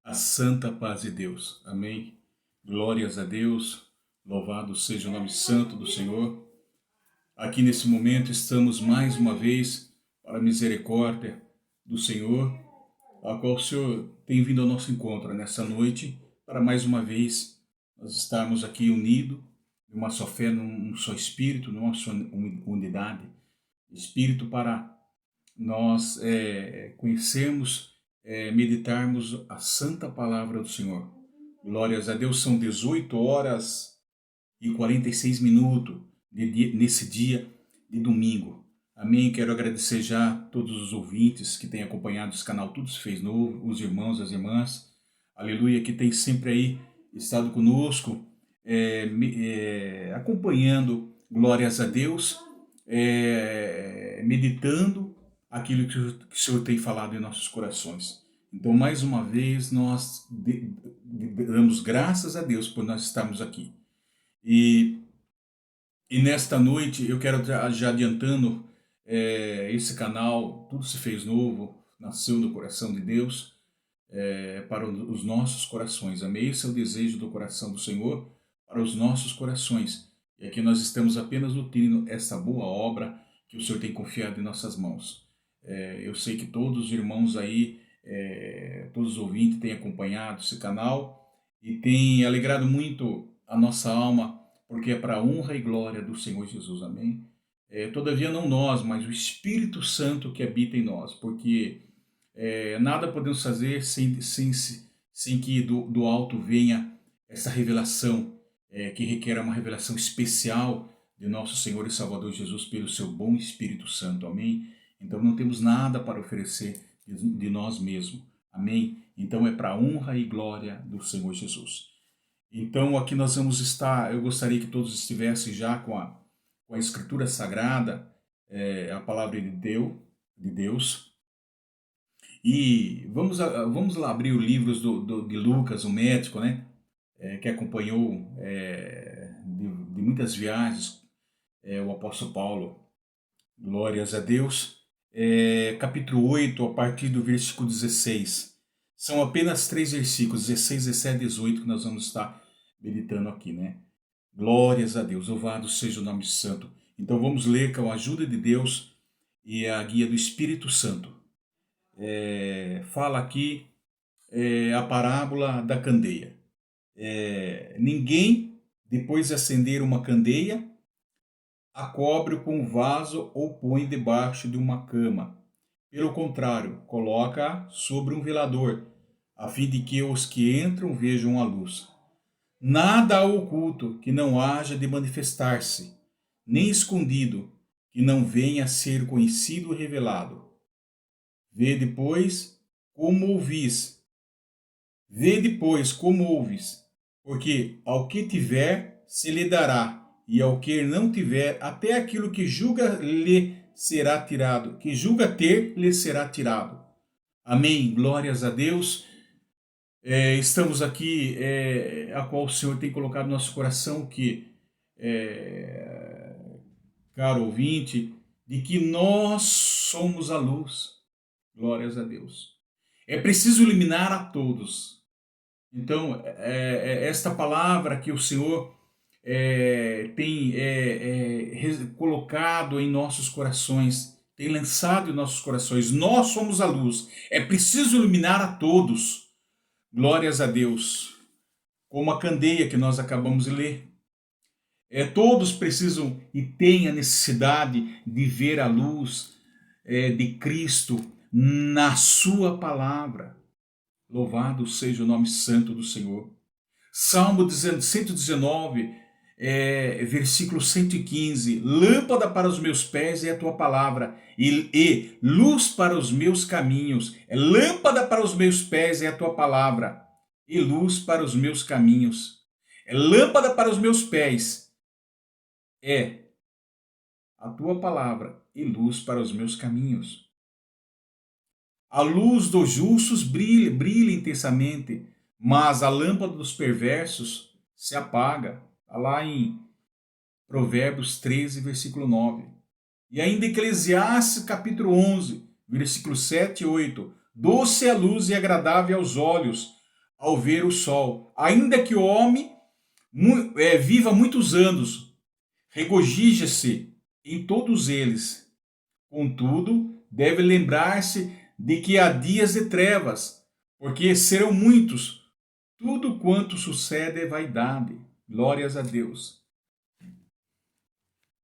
A santa paz de Deus. Amém. Glórias a Deus. Louvado seja o nome santo do Senhor. Aqui nesse momento estamos mais uma vez para a misericórdia do Senhor, a qual o Senhor tem vindo ao nosso encontro nessa noite, para mais uma vez nós estarmos aqui unidos, numa só fé, num só Espírito, numa só unidade. Espírito para nós conhecermos, meditarmos a santa palavra do Senhor. Glórias a Deus, são 18 horas e 46 minutos nesse dia de domingo. Amém. Quero agradecer já a todos os ouvintes que têm acompanhado esse canal Tudo Se Fez Novo, os irmãos, as irmãs, aleluia, que tem sempre aí estado conosco, acompanhando, glórias a Deus, meditando aquilo que o Senhor tem falado em nossos corações. Então, mais uma vez, nós damos graças a Deus por nós estarmos aqui. E nesta noite, eu quero já adiantando, esse canal, Tudo Se Fez Novo, nasceu do coração de Deus, para os nossos corações. Amém? Esse é o desejo do coração do Senhor para os nossos corações. E aqui nós estamos apenas nutrindo essa boa obra que o Senhor tem confiado em nossas mãos. Eu sei que todos os irmãos aí, todos os ouvintes têm acompanhado esse canal e têm alegrado muito a nossa alma, porque é para a honra e glória do Senhor Jesus. Amém? Todavia não nós, mas o Espírito Santo que habita em nós, porque nada podemos fazer sem que do alto venha essa revelação, que requer uma revelação especial de nosso Senhor e Salvador Jesus pelo seu bom Espírito Santo. Amém? Então não temos nada para oferecer de nós mesmos. Amém? Então é para a honra e glória do Senhor Jesus. Então aqui nós vamos estar, eu gostaria que todos estivessem já com a Escritura Sagrada, a palavra de Deus. E vamos lá abrir os livros de Lucas, o médico, né? Que acompanhou de muitas viagens o apóstolo Paulo. Glórias a Deus. Capítulo 8, a partir do versículo 16. São apenas 3 versículos, 16, 17 e 18, que nós vamos estar meditando aqui, né? Glórias a Deus, louvado seja o nome santo. Então vamos ler com a ajuda de Deus e a guia do Espírito Santo. Fala aqui a parábola da candeia. Ninguém, depois de acender uma candeia, a cobre com um vaso ou põe debaixo de uma cama. Pelo contrário, coloca-a sobre um velador, a fim de que os que entram vejam a luz. Nada há oculto que não haja de manifestar-se, nem escondido que não venha a ser conhecido e revelado. Vê depois como ouvis, porque ao que tiver se lhe dará, e ao que não tiver, até aquilo que julga lhe será tirado, que julga ter lhe será tirado. Amém. Glórias a Deus. Estamos aqui, a qual o Senhor tem colocado no nosso coração, que, caro ouvinte, de que nós somos a luz. Glórias a Deus. É preciso iluminar a todos. Então, esta palavra que o Senhor tem colocado em nossos corações, tem lançado em nossos corações, nós somos a luz. É preciso iluminar a todos. Glórias a Deus. Como a candeia que nós acabamos de ler. Todos precisam e têm a necessidade de ver a luz de Cristo na sua palavra. Louvado seja o nome santo do Senhor. Salmo 119, versículo 115. Lâmpada para os meus pés é a tua palavra e luz para os meus caminhos. Lâmpada para os meus pés é a tua palavra e luz para os meus caminhos. Lâmpada para os meus pés é a tua palavra e luz para os meus caminhos. A luz dos justos brilha intensamente, mas a lâmpada dos perversos se apaga. Está lá em Provérbios 13, versículo 9. E ainda Eclesiastes, capítulo 11, versículo 7 e 8. Doce é a luz e agradável aos olhos, ao ver o sol. Ainda que o homem viva muitos anos, regozija-se em todos eles. Contudo, deve lembrar-se de que há dias de trevas, porque serão muitos. Tudo quanto sucede é vaidade. Glórias a Deus.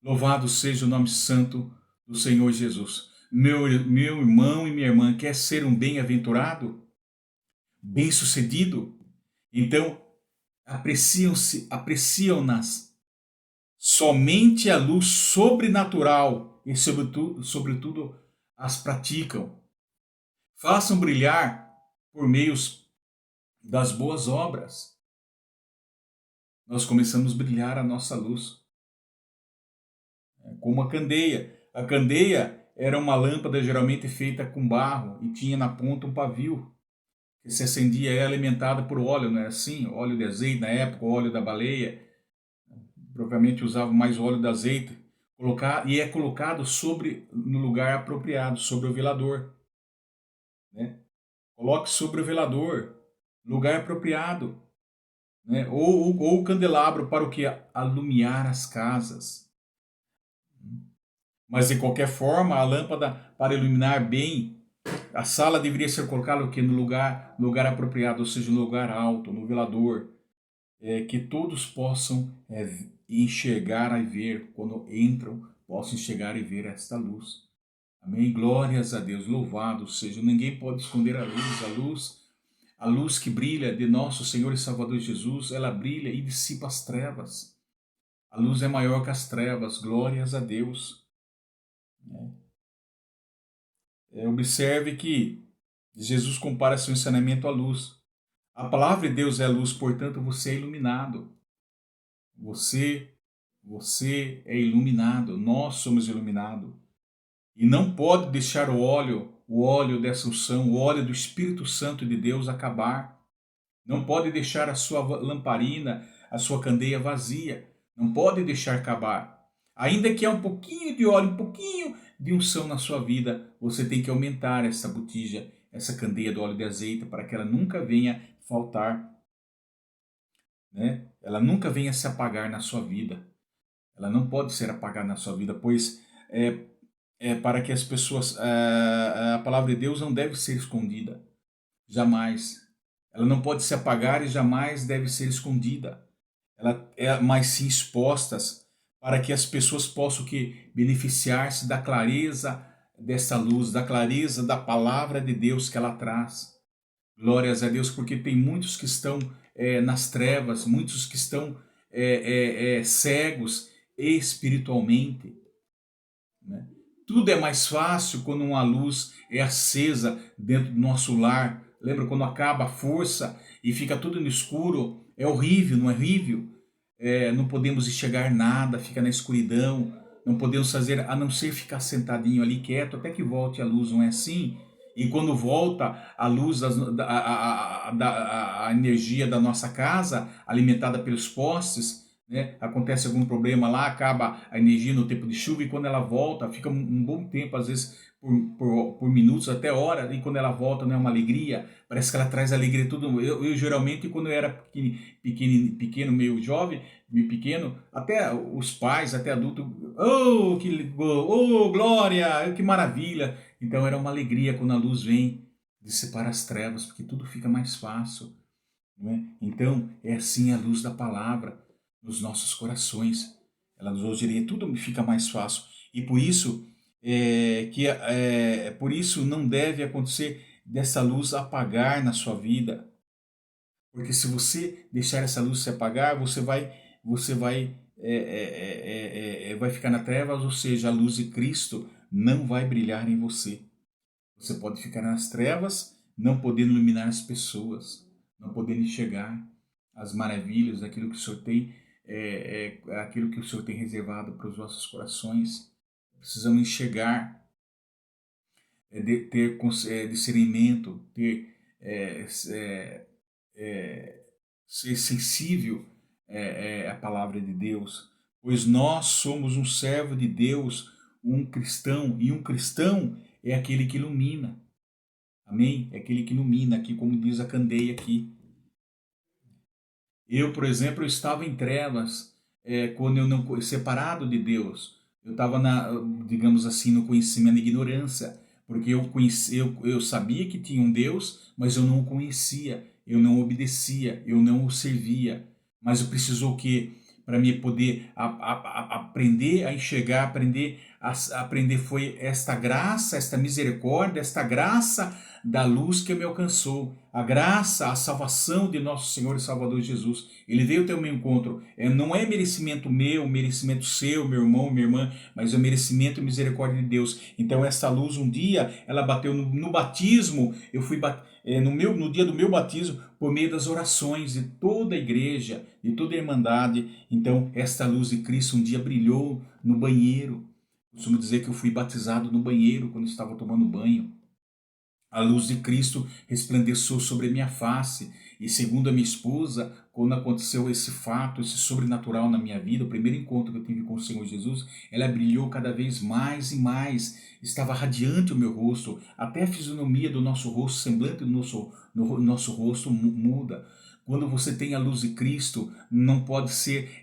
Louvado seja o nome santo do Senhor Jesus. Meu irmão e minha irmã, quer ser um bem-aventurado? Bem-sucedido? Então, apreciam-nas somente a luz sobrenatural e, sobretudo, as praticam. Façam brilhar por meios das boas obras. Nós começamos a brilhar a nossa luz. Como a candeia. A candeia era uma lâmpada geralmente feita com barro e tinha na ponta um pavio que se acendia, é alimentada por óleo, não é assim? Óleo de azeite, na época, óleo da baleia. Provavelmente usavam mais óleo de azeite. E é colocado no lugar apropriado, sobre o velador. Né? Coloque sobre o velador, lugar apropriado. Né? Ou o candelabro para o que? Alumiar as casas. Mas de qualquer forma, a lâmpada para iluminar bem a sala deveria ser colocada no lugar apropriado, ou seja, no lugar alto, no velador, que todos possam enxergar e ver quando entram, possam enxergar e ver esta luz. Amém? Glórias a Deus, louvado seja. Ninguém pode esconder a luz que brilha de nosso Senhor e Salvador Jesus, ela brilha e dissipa as trevas. A luz é maior que as trevas, glórias a Deus. Observe que Jesus compara seu ensinamento à luz. A palavra de Deus é a luz, portanto você é iluminado. Você é iluminado, nós somos iluminados. E não pode deixar o óleo dessa unção, o óleo do Espírito Santo de Deus acabar. Não pode deixar a sua lamparina, a sua candeia vazia. Não pode deixar acabar. Ainda que há um pouquinho de óleo, um pouquinho de unção na sua vida, você tem que aumentar essa botija, essa candeia do óleo de azeite, para que ela nunca venha faltar. Né? Ela nunca venha se apagar na sua vida. Ela não pode ser apagada na sua vida, pois para que as pessoas... a palavra de Deus não deve ser escondida. Jamais. Ela não pode se apagar e jamais deve ser escondida. Mas sim expostas para que as pessoas possam beneficiar-se da clareza dessa luz, da clareza da palavra de Deus que ela traz. Glórias a Deus, porque tem muitos que estão nas trevas, muitos que estão cegos espiritualmente. Né? Tudo é mais fácil quando uma luz é acesa dentro do nosso lar. Lembra quando acaba a força e fica tudo no escuro? É horrível, não é horrível? Não podemos enxergar nada, fica na escuridão. Não podemos fazer a não ser ficar sentadinho ali quieto até que volte a luz, não é assim? E quando volta a luz, a energia da nossa casa, alimentada pelos postes, né? Acontece algum problema lá, acaba a energia no tempo de chuva e quando ela volta, fica um bom tempo, às vezes por minutos, até hora, e quando ela volta não é uma alegria, parece que ela traz alegria tudo. Eu geralmente, quando eu era pequeno, meio jovem, meio pequeno, até os pais, até adultos, glória, que maravilha. Então era uma alegria quando a luz vem dissipar as trevas, porque tudo fica mais fácil. Não é? Então é assim a luz da palavra nos nossos corações. Ela nos diria, tudo fica mais fácil. E por isso por isso não deve acontecer dessa luz apagar na sua vida. Porque se você deixar essa luz se apagar, você vai ficar na trevas, ou seja, a luz de Cristo não vai brilhar em você. Você pode ficar nas trevas, não podendo iluminar as pessoas, não podendo enxergar as maravilhas daquilo que o Senhor tem, aquilo que o Senhor tem reservado para os nossos corações. Precisamos enxergar, ter discernimento, ser sensível à palavra de Deus, pois nós somos um servo de Deus, um cristão, e um cristão é aquele que ilumina. Amém? É aquele que ilumina, aqui como diz a candeia aqui. Eu, por exemplo, eu estava em trevas, quando eu não separado de Deus. Eu estava digamos assim, no conhecimento da ignorância, porque eu sabia que tinha um Deus, mas eu não o conhecia, eu não obedecia, eu não o servia. Mas eu precisou que para mim poder aprender a enxergar, aprender foi esta graça, esta misericórdia, esta graça da luz que me alcançou, a graça, a salvação de nosso Senhor e Salvador Jesus. Ele veio ter o meu encontro. Não é merecimento meu, merecimento seu, meu irmão, minha irmã, mas é o merecimento e misericórdia de Deus. Então essa luz um dia, ela bateu no batismo, eu fui no dia do meu batismo, por meio das orações de toda a igreja, de toda a irmandade. Então esta luz de Cristo um dia brilhou no banheiro. Costumo dizer que eu fui batizado no banheiro quando estava tomando banho. A luz de Cristo resplandeceu sobre a minha face. E segundo a minha esposa, quando aconteceu esse fato, esse sobrenatural na minha vida, o primeiro encontro que eu tive com o Senhor Jesus, ela brilhou cada vez mais e mais. Estava radiante o meu rosto, até a fisionomia do nosso rosto, o semblante do nosso rosto muda. Quando você tem a luz de Cristo,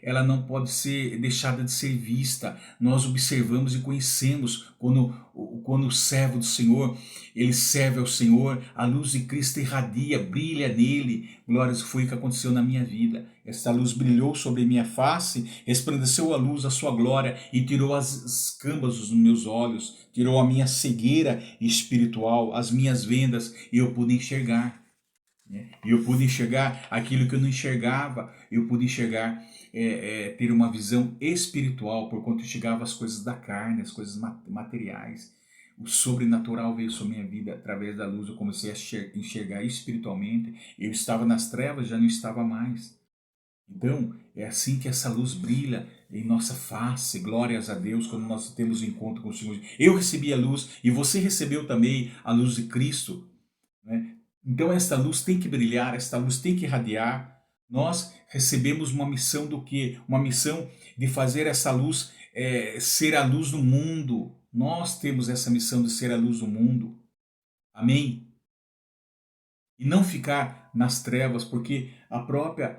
ela não pode ser deixada de ser vista. Nós observamos e conhecemos quando o servo do Senhor, ele serve ao Senhor, a luz de Cristo irradia, brilha nele. Glórias, foi o que aconteceu na minha vida. Esta luz brilhou sobre minha face, resplandeceu a luz da sua glória e tirou as escamas dos meus olhos, tirou a minha cegueira espiritual, as minhas vendas, e eu pude enxergar. E eu pude enxergar aquilo que eu não enxergava, eu pude enxergar, ter uma visão espiritual, por quanto eu enxergava as coisas da carne, as coisas materiais. O sobrenatural veio sobre minha vida através da luz, eu comecei a enxergar espiritualmente, eu estava nas trevas, já não estava mais. Então, é assim que essa luz brilha em nossa face, glórias a Deus, quando nós temos um encontro com o Senhor. Eu recebi a luz e você recebeu também a luz de Cristo, né? Então esta luz tem que brilhar, esta luz tem que irradiar. Nós recebemos uma missão do quê? Uma missão de fazer essa luz ser a luz do mundo. Nós temos essa missão de ser a luz do mundo. Amém? E não ficar nas trevas, porque a própria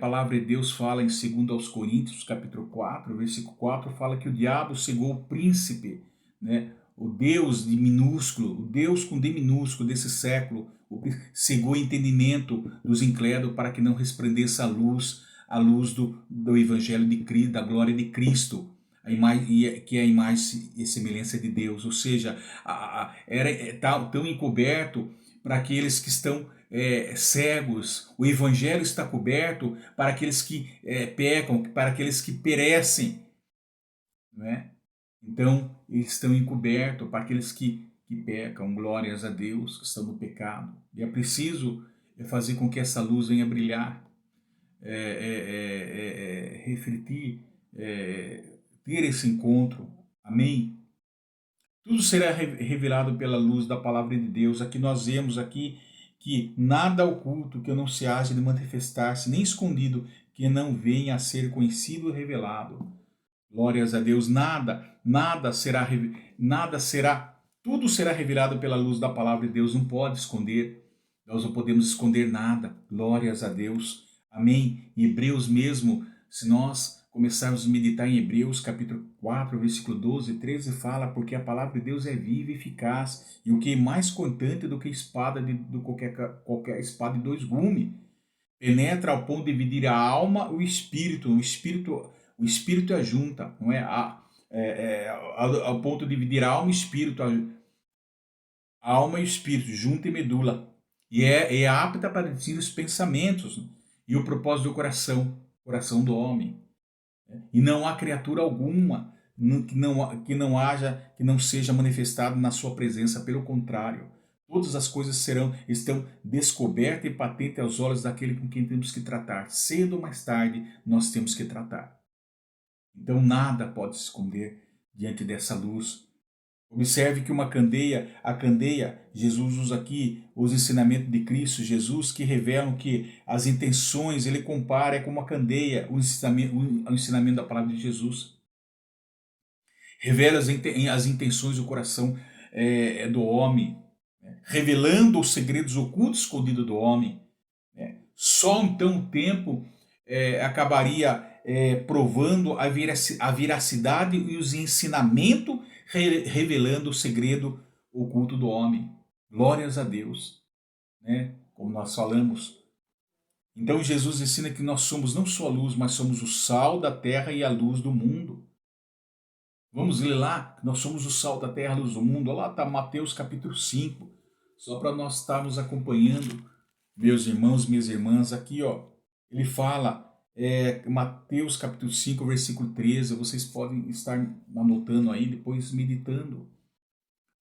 palavra de Deus fala em 2 aos Coríntios, capítulo 4, versículo 4, fala que o diabo cegou o príncipe, né? O Deus de minúsculo, o Deus com D minúsculo desse século, cegou o entendimento dos incrédulos para que não resplandeça a luz do Evangelho de Cristo, da glória de Cristo, que é a imagem e semelhança de Deus. Ou seja, era tão encoberto para aqueles que estão cegos. O Evangelho está coberto para aqueles que pecam, para aqueles que perecem, não é? Então, eles estão encobertos para aqueles que pecam, glórias a Deus, que estão no pecado. E é preciso fazer com que essa luz venha brilhar, refletir, ter esse encontro. Amém? Tudo será revelado pela luz da palavra de Deus. Aqui nós vemos aqui que nada oculto que não se haja de manifestar-se, nem escondido que não venha a ser conhecido e revelado. Glórias a Deus, tudo será revelado pela luz da palavra de Deus, não pode esconder, nós não podemos esconder nada, glórias a Deus, amém. Em Hebreus mesmo, se nós começarmos a meditar em Hebreus capítulo 4, versículo 12 e 13, fala, porque a palavra de Deus é viva e eficaz, e o que é mais cortante do que espada qualquer espada de dois gumes, penetra ao ponto de dividir a alma e o espírito é a junta, não é? Ao ponto de dividir a alma e espírito, a alma e espírito, junta e medula. E é apta para decidir os pensamentos, né? E o propósito do coração do homem. E não há criatura alguma que não seja manifestado na sua presença, pelo contrário. Todas as coisas estão descobertas e patentes aos olhos daquele com quem temos que tratar. Cedo ou mais tarde, nós temos que tratar. Então nada pode se esconder diante dessa luz. Observe que a candeia, Jesus usa aqui os ensinamentos de Cristo Jesus, que revelam que as intenções, ele compara, como a candeia, o ensinamento da palavra de Jesus. Revela as intenções do coração do homem, revelando os segredos ocultos escondidos do homem. Só então o tempo acabaria provando a veracidade e os ensinamentos, revelando o segredo oculto do homem. Glórias a Deus, né? Como nós falamos. Então Jesus ensina que nós somos não só a luz, mas somos o sal da terra e a luz do mundo. Vamos ler lá, nós somos o sal da terra, a luz do mundo. Lá está Mateus capítulo 5. Só para nós estarmos acompanhando, meus irmãos, minhas irmãs, aqui ó, ele fala, Mateus capítulo 5, versículo 13, vocês podem estar anotando aí, depois meditando.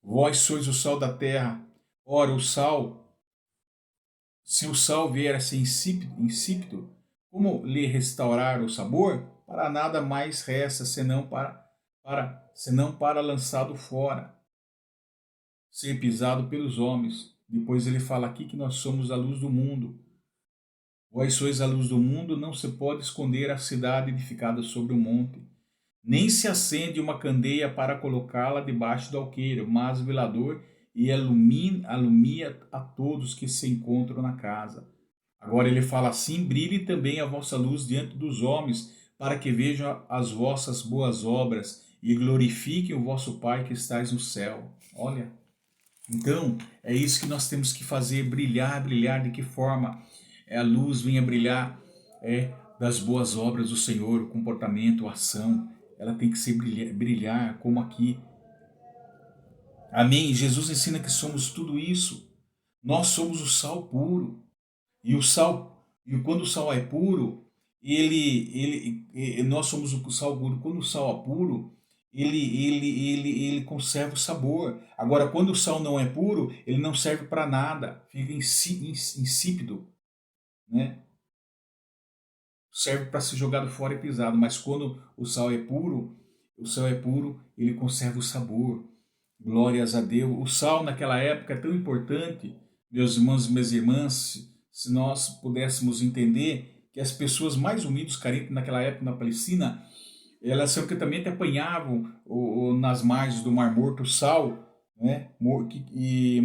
Vós sois o sal da terra. Ora, o sal, se o sal vier a ser insípido, como lhe restaurar o sabor? Para nada mais resta, senão para lançado fora, ser pisado pelos homens. Depois ele fala aqui que nós somos a luz do mundo. Vós sois a luz do mundo, não se pode esconder a cidade edificada sobre um monte. Nem se acende uma candeia para colocá-la debaixo do alqueire, mas o velador e alumia a todos que se encontram na casa. Agora ele fala assim: brilhe também a vossa luz diante dos homens, para que vejam as vossas boas obras e glorifiquem o vosso Pai que estais no céu. Olha, então é isso que nós temos que fazer, brilhar, brilhar. De que forma? A luz venha brilhar das boas obras do Senhor, o comportamento, a ação. Ela tem que ser brilhar como aqui. Amém? Jesus ensina que somos tudo isso. Nós somos o sal puro. E quando o sal é puro, nós somos o sal puro. Quando o sal é puro, ele conserva o sabor. Agora, quando o sal não é puro, ele não serve para nada, fica insípido, né? Serve para ser jogado fora e pisado. Mas quando o sal é puro, ele conserva o sabor. Glórias a Deus. O sal naquela época é tão importante, meus irmãos e minhas irmãs, se nós pudéssemos entender que as pessoas mais humildes, carentes naquela época na Palestina, elas certamente apanhavam nas margens do Mar Morto o sal, né?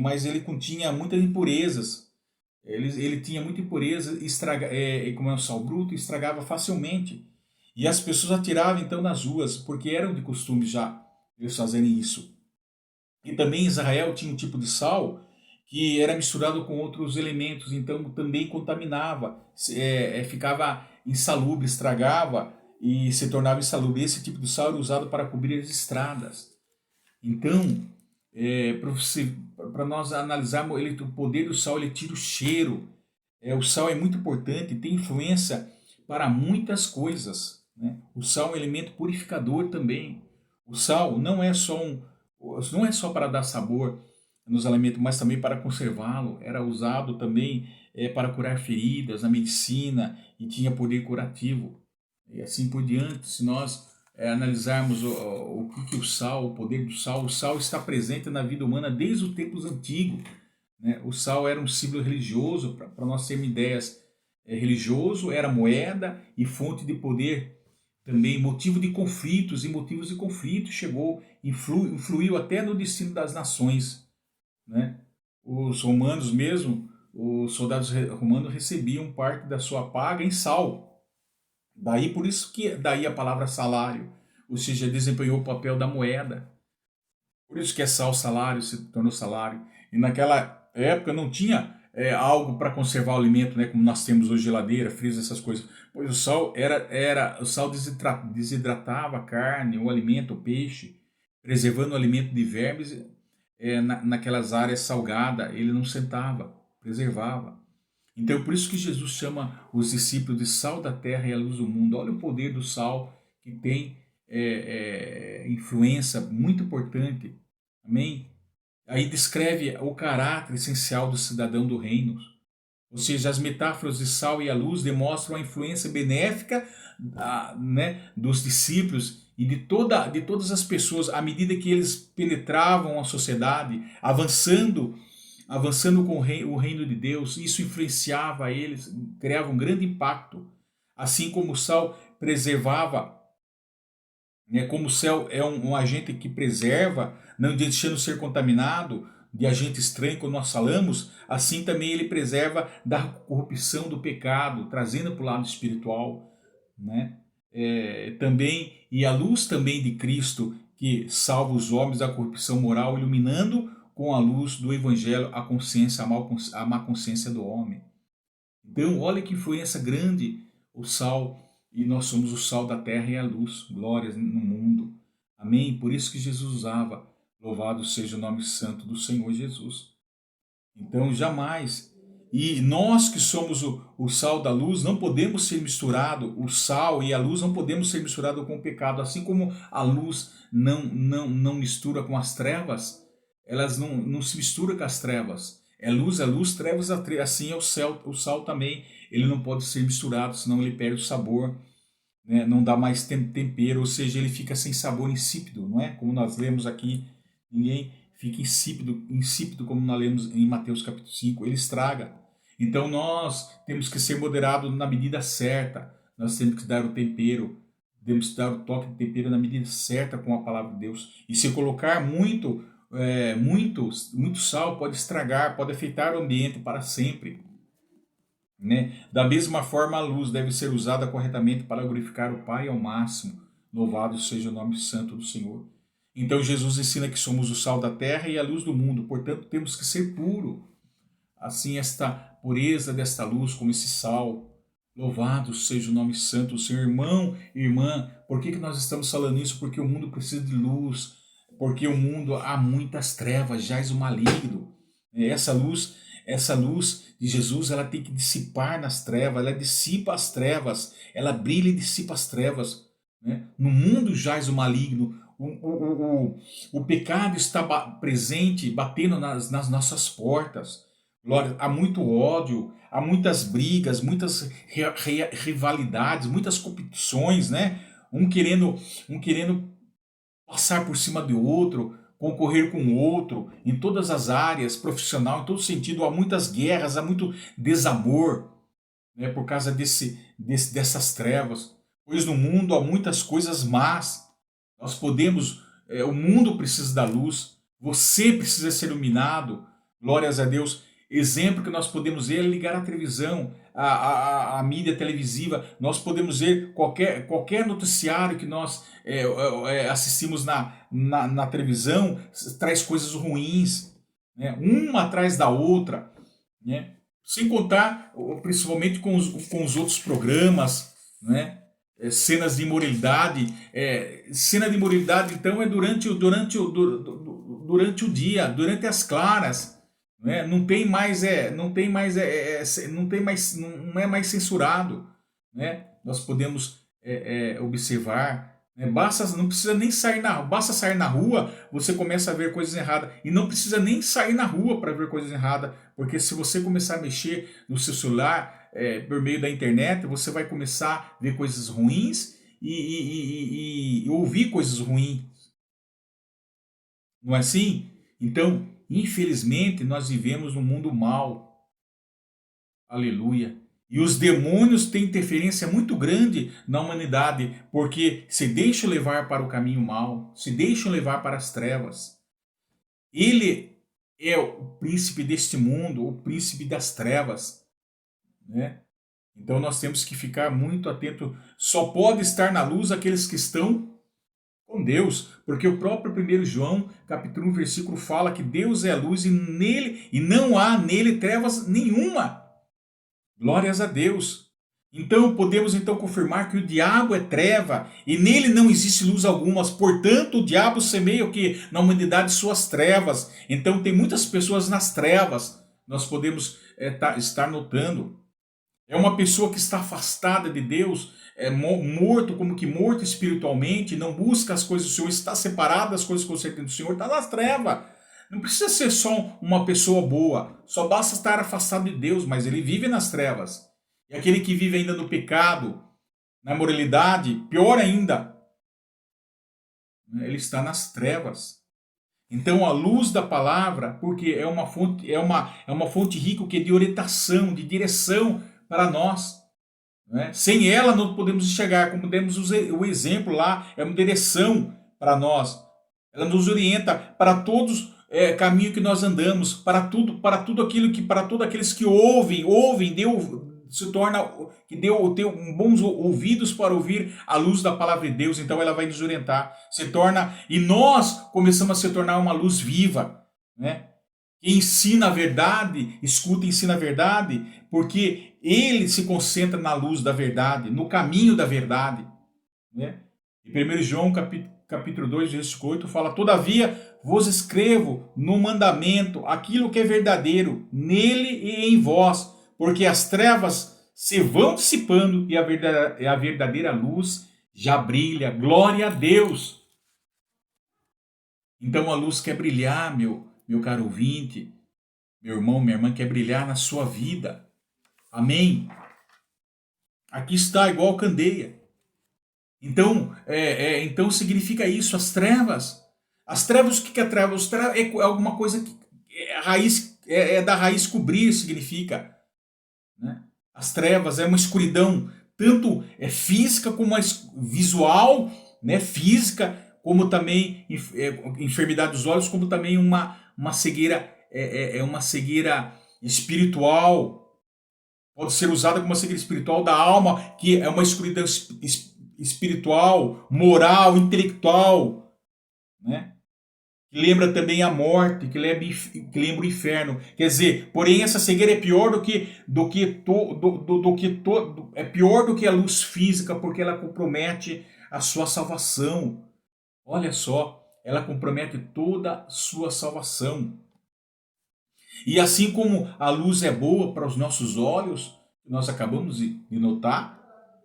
Mas ele continha muitas impurezas. Ele tinha muita impureza, como é um sal bruto, estragava facilmente. E as pessoas atiravam então nas ruas, porque eram de costume já eles fazerem isso. E também Israel tinha um tipo de sal que era misturado com outros elementos, então também contaminava, ficava insalubre, estragava e se tornava insalubre. Esse tipo de sal era usado para cobrir as estradas. Então, para nós analisarmos o poder do sal, ele tira o cheiro. O sal é muito importante, tem influência para muitas coisas, né? O sal é um elemento purificador também. O sal não é só para dar sabor nos alimentos, mas também para conservá-lo. Era usado também para curar feridas na medicina e tinha poder curativo. E assim por diante, se nós analisarmos o sal, o poder do sal, o sal está presente na vida humana desde os tempos antigos, né? O sal era um símbolo religioso, para nós termos ideias, religioso, era moeda e fonte de poder, também motivo de conflitos e motivos de conflitos, influiu até no destino das nações, né? Os romanos mesmo, os soldados romanos recebiam parte da sua paga em sal. Daí por isso que daí a palavra salário, ou seja, desempenhou o papel da moeda. Por isso que é sal, salário, se tornou salário. E naquela época não tinha algo para conservar o alimento, né, como nós temos hoje, geladeira, freezer, essas coisas. Pois o sal o sal desidratava a carne, o alimento, o peixe, preservando o alimento de vermes naquelas áreas salgadas. Ele não sentava, preservava. Então, por isso que Jesus chama os discípulos de sal da terra e a luz do mundo. Olha o poder do sal, que tem influência muito importante. Amém? Aí descreve o caráter essencial do cidadão do reino. Ou seja, as metáforas de sal e a luz demonstram a influência benéfica né, dos discípulos e de todas as pessoas à medida que eles penetravam a sociedade, avançando com o reino de Deus. Isso influenciava eles, criava um grande impacto. Assim como o sal preservava, né, como o sal é um agente que preserva, não deixando ser contaminado, de agente estranho quando nós falamos, assim também ele preserva da corrupção do pecado, trazendo para o lado espiritual, né? Também, e a luz também de Cristo, que salva os homens da corrupção moral, iluminando com a luz do Evangelho a consciência, a má consciência do homem. Então, olha que influência grande o sal, e nós somos o sal da terra e a luz, glórias no mundo. Amém? Por isso que Jesus usava, louvado seja o nome santo do Senhor Jesus. Então, jamais. E nós que somos o sal da luz, não podemos ser misturado, o sal e a luz não podemos ser misturados com o pecado, assim como a luz não mistura com as trevas, elas não se misturam com as trevas. É luz, trevas, assim é o sal também, ele não pode ser misturado, senão ele perde o sabor, né? Não dá mais tempero, ou seja, ele fica sem sabor, insípido, não é? Como nós lemos aqui, ninguém fica insípido como nós lemos em Mateus capítulo 5, ele estraga. Então nós temos que ser moderados na medida certa, nós temos que dar o tempero, temos que dar o toque de tempero na medida certa com a palavra de Deus. E se colocar muito sal pode estragar, pode afetar o ambiente para sempre, né? Da mesma forma, a luz deve ser usada corretamente para glorificar o Pai ao máximo. Louvado seja o nome santo do Senhor. Então Jesus ensina que somos o sal da terra e a luz do mundo, portanto temos que ser puro. Assim, esta pureza desta luz, como esse sal, louvado seja o nome santo do Senhor. Irmão, irmã, por que nós estamos falando isso? Porque o mundo precisa de luz, porque o mundo há muitas trevas, jaz o maligno. Essa luz de Jesus, ela tem que dissipar nas trevas, ela dissipa as trevas, ela brilha e dissipa as trevas, né? No mundo jaz o maligno, o pecado está presente, batendo nas nossas portas. Glória, há muito ódio, há muitas brigas, muitas rivalidades, muitas competições, né? Um querendo passar por cima do outro, concorrer com o outro, em todas as áreas, profissional, em todo sentido, há muitas guerras, há muito desamor, né, por causa dessas trevas. Pois no mundo há muitas coisas más. Nós podemos, o mundo precisa da luz, você precisa ser iluminado, glórias a Deus. Exemplo que nós podemos ver é ligar a televisão, a mídia televisiva. Nós podemos ver qualquer noticiário que nós assistimos na televisão, traz coisas ruins, né? Uma atrás da outra, né? Sem contar, principalmente com os outros programas, né? Cenas de imoralidade. Cena de imoralidade, então, é durante o dia, durante as claras. Né? Não é mais censurado, né? Nós podemos observar, né? Não precisa nem sair basta sair na rua, você começa a ver coisas erradas, e não precisa nem sair na rua para ver coisas erradas, porque se você começar a mexer no seu celular por meio da internet, você vai começar a ver coisas ruins e ouvir coisas ruins, não é assim? Então, infelizmente, nós vivemos num mundo mau. Aleluia. E os demônios têm interferência muito grande na humanidade, porque se deixam levar para o caminho mau, se deixam levar para as trevas. Ele é o príncipe deste mundo, o príncipe das trevas, né? Então nós temos que ficar muito atento. Só pode estar na luz aqueles que estão com Deus, porque o próprio 1 João, capítulo 1, versículo fala que Deus é a luz e não há nele trevas nenhuma. Glórias a Deus. Então podemos confirmar que o diabo é treva e nele não existe luz alguma. Portanto, o diabo semeia o que? Na humanidade suas trevas. Então tem muitas pessoas nas trevas. Nós podemos estar notando. É uma pessoa que está afastada de Deus, morto espiritualmente, não busca as coisas do Senhor, está separado das coisas concernentes do Senhor, está nas trevas. Não precisa ser só uma pessoa boa, só basta estar afastado de Deus, mas ele vive nas trevas. E aquele que vive ainda no pecado, na imoralidade, pior ainda, ele está nas trevas. Então a luz da palavra, porque é uma fonte rica que é de orientação, de direção para nós. Né? Sem ela não podemos enxergar, como demos o exemplo lá, é uma direção para nós. Ela nos orienta para todos caminho que nós andamos, para tudo aquilo que, para todos aqueles que ouvem, se torna, que deu bons ouvidos para ouvir a luz da palavra de Deus, então ela vai nos orientar, e nós começamos a se tornar uma luz viva, né? Que ensina a verdade, escuta e ensina a verdade, porque ele se concentra na luz da verdade, no caminho da verdade, né? Em 1 João capítulo 2, versículo 8, fala: todavia vos escrevo no mandamento aquilo que é verdadeiro, nele e em vós, porque as trevas se vão dissipando e a verdadeira luz já brilha. Glória a Deus! Então a luz quer brilhar, meu caro ouvinte, meu irmão, minha irmã, quer brilhar na sua vida. Amém? Aqui está, igual candeia. Então significa isso, as trevas. As trevas, o que é trevas? É alguma coisa que é da raiz cobrir, significa. Né? As trevas é uma escuridão, tanto física como visual, né? Física, como também enfermidade dos olhos, como também uma cegueira, uma cegueira espiritual. Pode ser usada como uma cegueira espiritual da alma, que é uma escuridão espiritual, moral, intelectual, né? Que lembra também a morte, que lembra o inferno. Quer dizer, porém essa cegueira é pior é pior do que a luz física, porque ela compromete a sua salvação. Olha só, ela compromete toda a sua salvação. E assim como a luz é boa para os nossos olhos, nós acabamos de notar,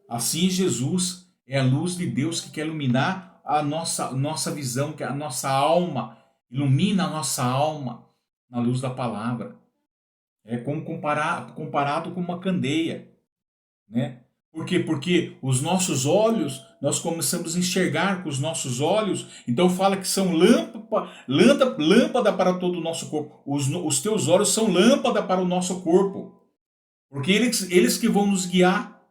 assim Jesus é a luz de Deus que quer iluminar a nossa visão, que a nossa alma, ilumina a nossa alma na luz da palavra. É como comparado com uma candeia, né? Por quê? Porque os nossos olhos, nós começamos a enxergar com os nossos olhos, então fala que são lâmpada para todo o nosso corpo. Os teus olhos são lâmpada para o nosso corpo, porque eles que vão nos guiar,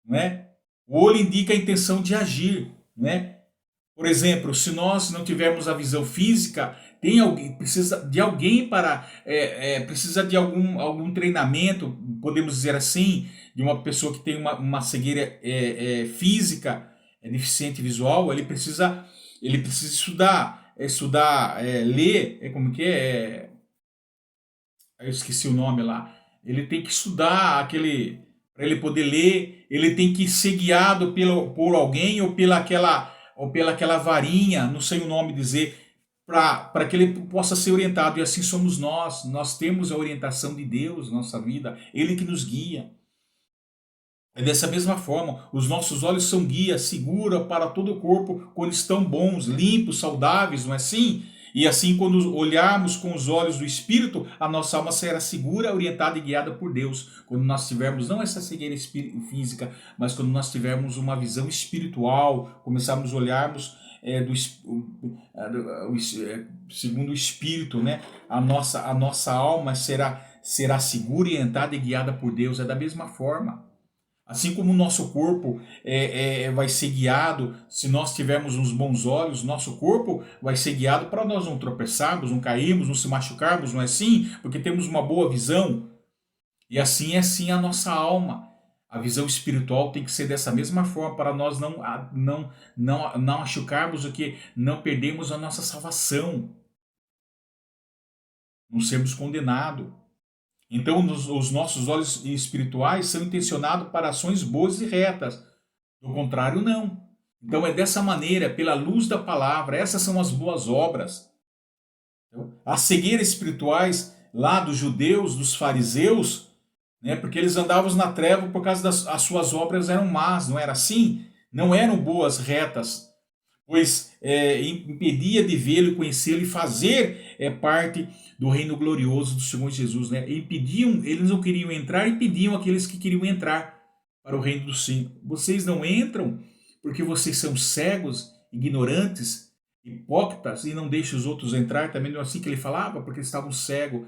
né? O olho indica a intenção de agir, né? Por exemplo, se nós não tivermos a visão física, precisa de alguém precisa de algum treinamento, podemos dizer assim, de uma pessoa que tem uma cegueira física, deficiente visual, ele precisa estudar, ler, como que eu esqueci o nome lá. Ele tem que estudar para ele poder ler, ele tem que ser guiado por alguém ou pela aquela varinha, não sei o nome dizer, para que ele possa ser orientado. E assim somos nós temos a orientação de Deus na nossa vida, ele que nos guia. É dessa mesma forma, os nossos olhos são guia, segura para todo o corpo quando estão bons, limpos, saudáveis, não é assim? E assim, quando olharmos com os olhos do Espírito, a nossa alma será segura, orientada e guiada por Deus. Quando nós tivermos não essa cegueira física, mas quando nós tivermos uma visão espiritual, começarmos a olharmos segundo o Espírito, né? A nossa alma será segura, orientada e guiada por Deus. É da mesma forma. Assim como o nosso corpo vai ser guiado, se nós tivermos uns bons olhos, nosso corpo vai ser guiado para nós não tropeçarmos, não cairmos, não se machucarmos, não é assim? Porque temos uma boa visão. E assim é assim a nossa alma. A visão espiritual tem que ser dessa mesma forma para nós não machucarmos, o que não perdemos a nossa salvação, não sermos condenados. Então, os nossos olhos espirituais são intencionados para ações boas e retas. Do contrário, não. Então, é dessa maneira, pela luz da palavra, essas são as boas obras. Então, as cegueiras espirituais lá dos judeus, dos fariseus, né, porque eles andavam na treva por causa das suas obras eram más, não era assim? Não eram boas, retas, pois impedia de vê-lo, conhecê-lo e fazer parte do reino glorioso do Senhor Jesus, né? Eles não queriam entrar e pediam àqueles que queriam entrar para o reino do Senhor. Vocês não entram porque vocês são cegos, ignorantes, hipócritas e não deixam os outros entrar. Também não é assim que ele falava, porque eles estavam cegos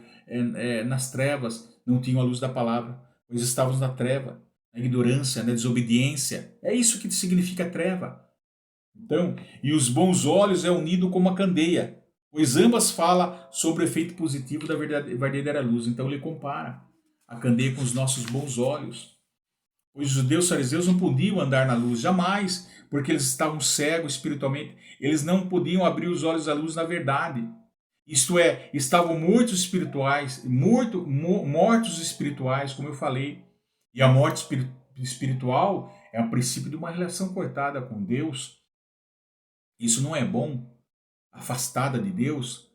nas trevas, não tinham a luz da palavra, pois estavam na treva, na ignorância, na desobediência. É isso que significa treva. Então, e os bons olhos é unido como a candeia, pois ambas falam sobre o efeito positivo da verdadeira luz. Então ele compara a candeia com os nossos bons olhos. Os judeus fariseus não podiam andar na luz, jamais, porque eles estavam cegos espiritualmente. Eles não podiam abrir os olhos à luz na verdade. Isto é, estavam mortos espirituais, mortos espirituais, como eu falei. E a morte espiritual é o princípio de uma relação cortada com Deus. Isso não é bom, afastada de Deus.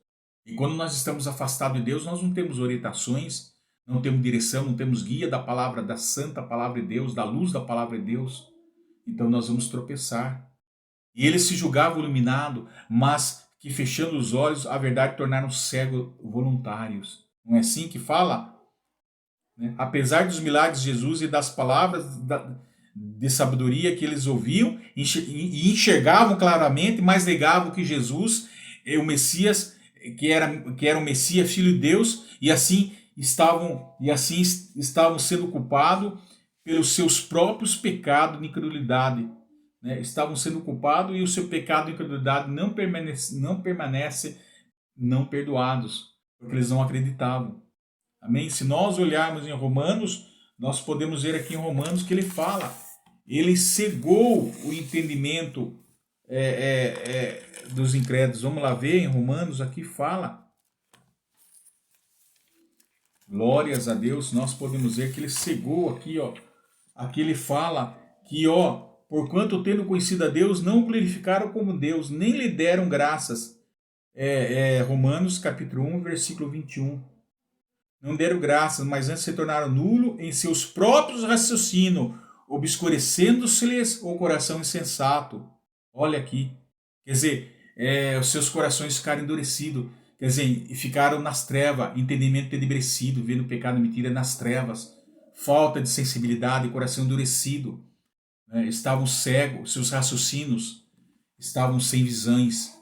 E quando nós estamos afastados de Deus, nós não temos orientações, não temos direção, não temos guia da palavra, da santa palavra de Deus, da luz da palavra de Deus. Então nós vamos tropeçar. E eles se julgavam iluminados, mas que fechando os olhos, a verdade tornaram cegos voluntários. Não é assim que fala? Apesar dos milagres de Jesus e das palavras de sabedoria que eles ouviam e enxergavam claramente, mas negavam que Jesus é o Messias, que era o Messias, filho de Deus, e assim estavam sendo culpados pelos seus próprios pecados de incredulidade. Estavam sendo culpados e o seu pecado de incredulidade não permanece não perdoados, porque eles não acreditavam. Amém? Se nós olharmos em Romanos, nós podemos ver aqui em Romanos que ele fala, ele cegou o entendimento dos incrédulos. Vamos lá ver em Romanos, aqui fala. Glórias a Deus, nós podemos ver que ele cegou aqui, ó. Aqui ele fala que, ó, porquanto tendo conhecido a Deus, não o glorificaram como Deus, nem lhe deram graças. Romanos capítulo 1, versículo 21. Não deram graças, mas antes se tornaram nulo em seus próprios raciocínios, obscurecendo-se-lhes o coração insensato. Olha aqui. Quer dizer, os seus corações ficaram endurecidos. Quer dizer, ficaram nas trevas, entendimento tenebrecido, vendo pecado e mentira nas trevas. Falta de sensibilidade, coração endurecido. Estavam cegos, seus raciocínios estavam sem visões.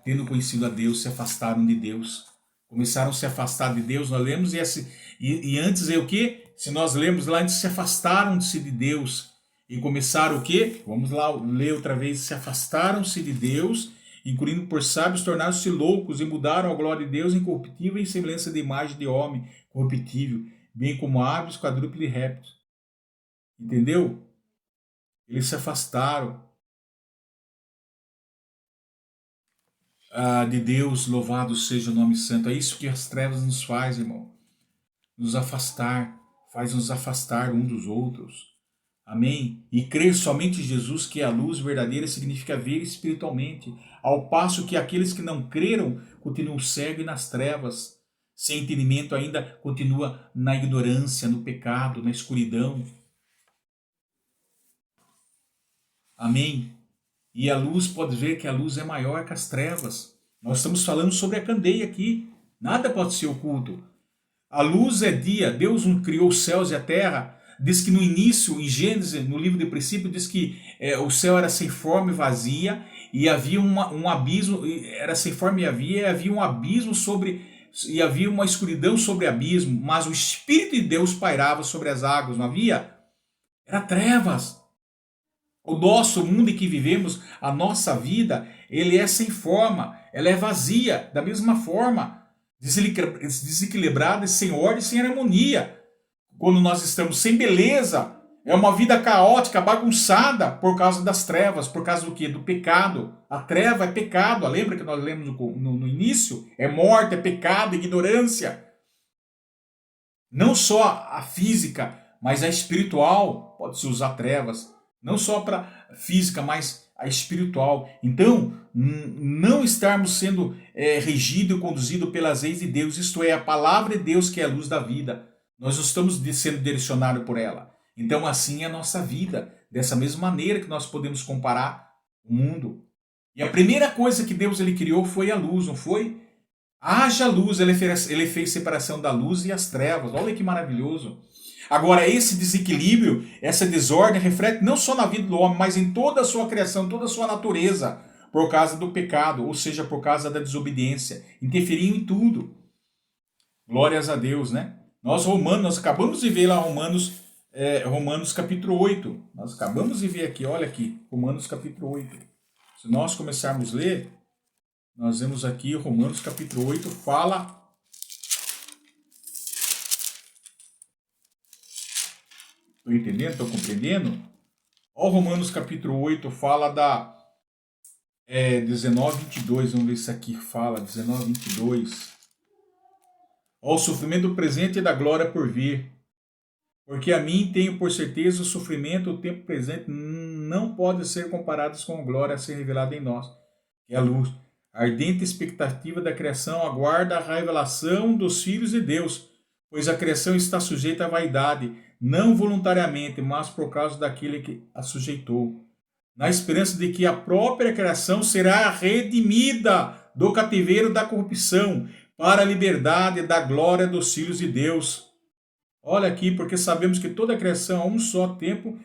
Tendo conhecido a Deus, se afastaram de Deus. Começaram a se afastar de Deus, nós lemos, e antes é o quê? Se nós lemos lá, antes se afastaram-se de Deus e começaram o quê? Vamos lá ler outra vez. Se afastaram-se de Deus, incluindo por sábios, tornaram-se loucos e mudaram a glória de Deus incorruptível em semelhança de imagem de homem corruptível, bem como aves, quadrúpedes e répteis. Entendeu? Eles se afastaram de Deus, louvado seja o nome santo. É isso que as trevas nos faz, irmão. Nos afastar, faz nos afastar um dos outros. Amém? E crer somente em Jesus, que é a luz verdadeira, significa ver espiritualmente, ao passo que aqueles que não creram continuam cegos e nas trevas, sem entendimento ainda continua na ignorância, no pecado, na escuridão. Amém? E a luz, pode ver que a luz é maior que as trevas. Nós estamos falando sobre a candeia aqui. Nada pode ser oculto. A luz é dia. Deus criou os céus e a terra. Diz que no início, em Gênesis, no livro de princípio, diz que o céu era sem forma e vazia. E havia um abismo. Era sem forma e havia um abismo sobre... E havia uma escuridão sobre o abismo. Mas o Espírito de Deus pairava sobre as águas. Não havia? Era trevas. O nosso mundo em que vivemos, a nossa vida, ele é sem forma, ela é vazia, da mesma forma, desequilibrada, sem ordem, sem harmonia. Quando nós estamos sem beleza, é uma vida caótica, bagunçada por causa das trevas, por causa do quê? Do pecado. A treva é pecado, lembra que nós lemos no início? É morte, é pecado, ignorância. Não só a física, mas a espiritual pode-se usar trevas. Não só para a física, mas a espiritual. Então, não estarmos sendo regidos e conduzidos pelas leis de Deus, isto é, a palavra de Deus que é a luz da vida. Nós não estamos sendo direcionados por ela. Então, assim é a nossa vida. Dessa mesma maneira que nós podemos comparar o mundo. E a primeira coisa que Deus criou foi a luz, não foi? Haja luz, ele fez separação da luz e as trevas. Olha que maravilhoso. Agora, esse desequilíbrio, essa desordem, reflete não só na vida do homem, mas em toda a sua criação, toda a sua natureza, por causa do pecado, ou seja, por causa da desobediência. Interferiu em tudo. Glórias a Deus, né? Nós acabamos de ver lá Romanos capítulo 8. Nós acabamos de ver aqui, olha aqui, Romanos capítulo 8. Se nós começarmos a ler, Nós vemos aqui Romanos capítulo 8 fala... Estou entendendo? Estou compreendendo? Ó, Romanos capítulo 8 fala da 19, 22. Vamos ver se aqui fala 19, 22. Ó, o sofrimento do presente e da glória por vir. Porque a mim tenho por certeza o sofrimento, o tempo presente, não pode ser comparados com a glória a ser revelada em nós, que é a luz. A ardente expectativa da criação aguarda a revelação dos filhos de Deus, pois a criação está sujeita à vaidade, não voluntariamente, mas por causa daquele que a sujeitou, na esperança de que a própria criação será redimida do cativeiro da corrupção, para a liberdade da glória dos filhos de Deus. Olha aqui, porque sabemos que toda a criação a um só tempo